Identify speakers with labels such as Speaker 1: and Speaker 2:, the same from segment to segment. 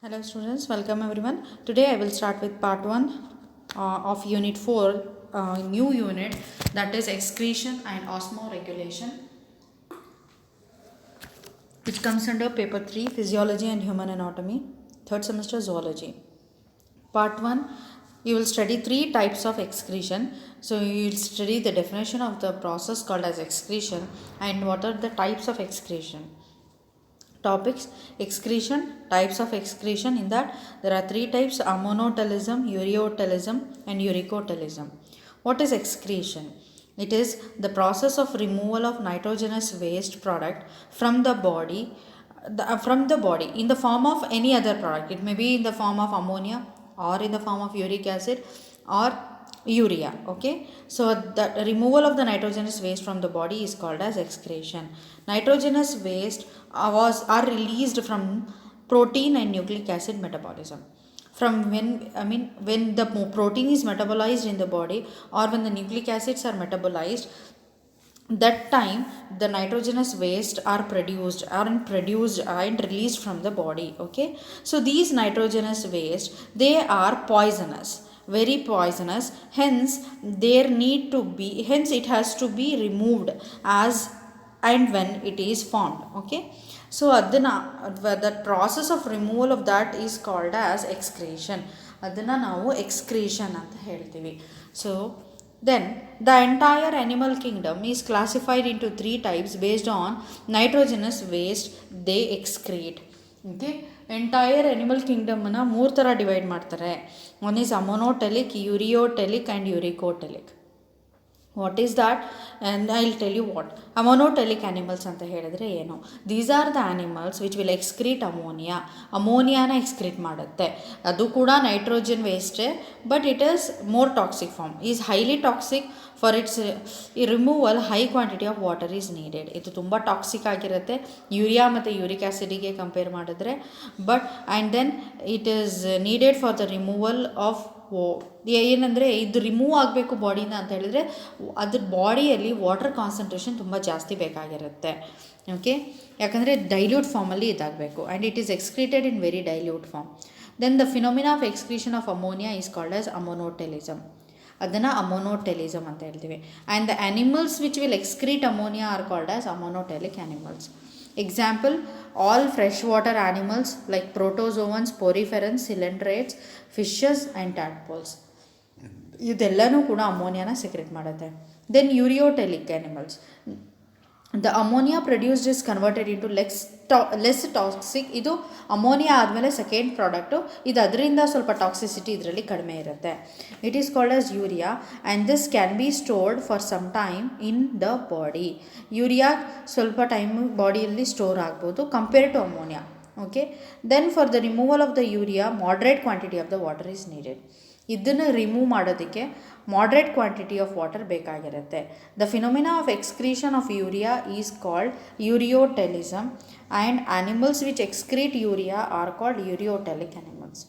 Speaker 1: Hello students, welcome everyone. Today I will start with part 1 of unit 4, new unit, that is excretion and osmoregulation, which comes under paper 3, physiology and human anatomy, third semester zoology. Part 1, you will study 3 types of excretion. So you will study the definition of the process called as excretion and what are the types of excretion. Topics: excretion, types of excretion. In that there are 3 types: ammonotelism, ureotelism and uricotelism. What is excretion? It is the process of removal of nitrogenous waste product from the body in the form of any other product. It may be in the form of ammonia or in the form of uric acid or urea. Okay, so the removal of the nitrogenous waste from the body is called as excretion. Nitrogenous waste are released from protein and nucleic acid metabolism. From when the protein is metabolized in the body or when the nucleic acids are metabolized, that time the nitrogenous waste are produced and released from the body. Okay, so these nitrogenous waste, they are poisonous, very poisonous. Hence it has to be removed as and when it is formed. Okay, so adana the process of removal of that is called as excretion. Adana ನಾವು excretion ಅಂತ ಹೇಳ್ತೀವಿ. So then the entire animal kingdom is classified into 3 types based on nitrogenous waste they excrete. Okay, entire animal ಕಿಂಗ್ಡಮನ್ನು 3 ಥರ divide ಮಾಡ್ತಾರೆ. One is ammonotelic, ureotelic and uricotelic. What is that? And I will tell you what ammonotelic animals ಅಂತ ಹೇಳಿದ್ರೆ ಏನು. These are the animals which will excrete ಅಮೋನಿಯಾನ excrete ಮಾಡುತ್ತೆ. ಅದು ಕೂಡ ನೈಟ್ರೋಜನ್ ವೇಸ್ಟೇ, but it is more toxic form, is highly toxic. For its removal high quantity of water is needed. ಇದು ತುಂಬ ಟಾಕ್ಸಿಕ್ ಆಗಿರುತ್ತೆ ಯೂರಿಯಾ ಮತ್ತು ಯೂರಿಕ್ ಆ್ಯಸಿಡಿಗೆ ಕಂಪೇರ್ ಮಾಡಿದ್ರೆ. But and then it is needed for the removal of ಏನಂದರೆ ಇದು remove ಆಗಬೇಕು ಬಾಡಿಯಿಂದ ಅಂತ ಹೇಳಿದರೆ ಅದ್ರ ಬಾಡಿಯಲ್ಲಿ ವಾಟರ್ ಕಾನ್ಸಂಟ್ರೇಷನ್ ತುಂಬ ಜಾಸ್ತಿ ಬೇಕಾಗಿರುತ್ತೆ. ಓಕೆ, ಯಾಕಂದರೆ ಡೈಲ್ಯೂಟ್ ಫಾರ್ಮಲ್ಲಿ ಇದಾಗಬೇಕು and it is excreted in very dilute form. Then the phenomena of excretion of ammonia is called as ammonotelism. ಅದನ್ನು ಅಮೋನೋಟೆಲಿಸಮ್ ಅಂತ ಹೇಳ್ತೀವಿ. And the animals which will excrete ammonia are called as ammonotelic animals. Example: all freshwater animals like protozoans, poriferans, cylindrites, fishes and tadpoles. ಇದೆಲ್ಲನೂ ಕೂಡ ಅಮೋನಿಯಾನ secrete ಮಾಡುತ್ತೆ. Then ureotelic animals, the ammonia produced is converted into less toxic. ಇದು ammonia ಆದಮೇಲೆ second product, ಇದು ಅದರಿಂದ ಸ್ವಲ್ಪ toxicity ಇದರಲ್ಲಿ ಕಡಿಮೆ ಇರುತ್ತೆ. It is called as urea and this can be stored for some time in the body. Urea ಸ್ವಲ್ಪ time ಬಾಡಿಯಲ್ಲಿ ಸ್ಟೋರ್ ಆಗ್ಬೋದು compare to ammonia. Okay, then for the removal of the urea moderate quantity of the water is needed. ಇದನ್ನು remove ಮಾಡೋದಕ್ಕೆ moderate quantity of water ಬೇಕಾಗಿರುತ್ತೆ. The phenomena of excretion of urea is called ureotelism and animals which excrete urea are called ureotelic animals.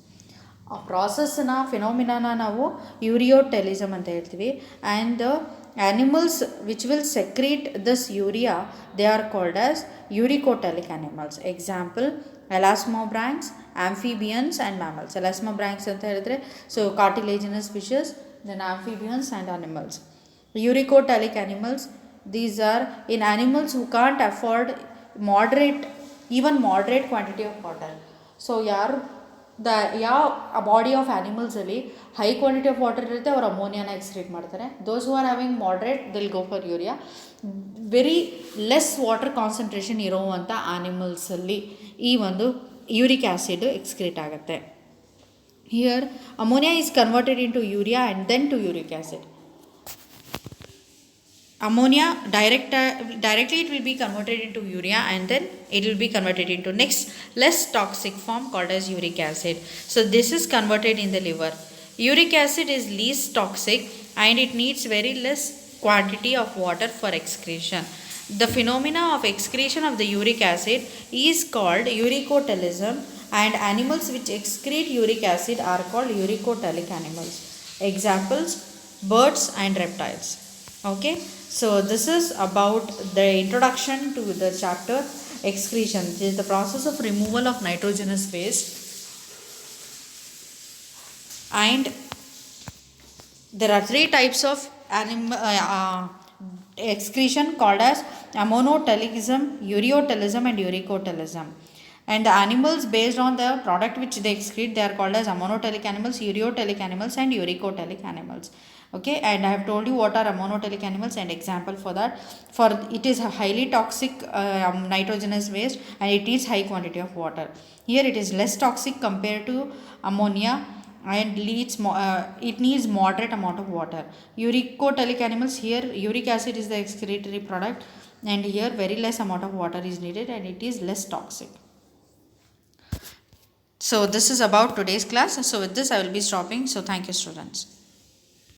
Speaker 1: ಆ ಪ್ರಾಸೆಸ್ನ ಫಿನೋಮಿನಾನ ನಾವು ureotelism ಅಂತ ಹೇಳ್ತೀವಿ. And the animals which will secrete this urea they are called as uricotelic animals. Example: elasmobranchs, amphibians and mammals. Elasmobranchs ಅಂತ ಹೇಳಿದ್ರೆ so cartilaginous fishes, then amphibians and animals. Uricotelic animals, these are in animals who can't afford moderate quantity of water. So ಯಾವ body of ಆ್ಯನಿಮಲ್ಸಲ್ಲಿ high quantity of water ಇರುತ್ತೆ ಅವ್ರು ಅಮೋನಿಯಾನ excrete ಮಾಡ್ತಾರೆ. Those who are having moderate ದಿಲ್ go for urea. Very less water concentration ಇರೋವಂಥ ಆ್ಯನಿಮಲ್ಸಲ್ಲಿ ಈ ಒಂದು ಯೂರಿಕ್ ಆ್ಯಸಿಡ್ ಎಕ್ಸ್ಕ್ರೀಟ್ ಆಗುತ್ತೆ. Here ammonia is converted into urea and then to uric acid. Ammonia directly it will be converted into urea and then it will be converted into next less toxic form called as uric acid. So this is converted in the liver. Uric acid is least toxic and it needs very less quantity of water for excretion. The phenomena of excretion of the uric acid is called uricotelism and animals which excrete uric acid are called uricotelic animals. Examples: birds and reptiles. Okay, so this is about the introduction to the chapter excretion. This is the process of removal of nitrogenous waste And there are three types of excretion called as ammonotelism, ureotelism, and uricotelism. And the animals, based on the product which they excrete, they are called as ammonotelic animals, ureotelic animals, and uricotelic animals. Okay, and I have told you what are ammonotelic animals and example for that. For it is a highly toxic nitrogenous waste, and it is high quantity of water. Here it is less toxic compared to ammonia, and it needs moderate amount of water. Uricotelic animals, here uric acid is the excretory product, and here very less amount of water is needed, and it is less toxic. So this is about today's class. So with this I will be stopping. So thank you, students.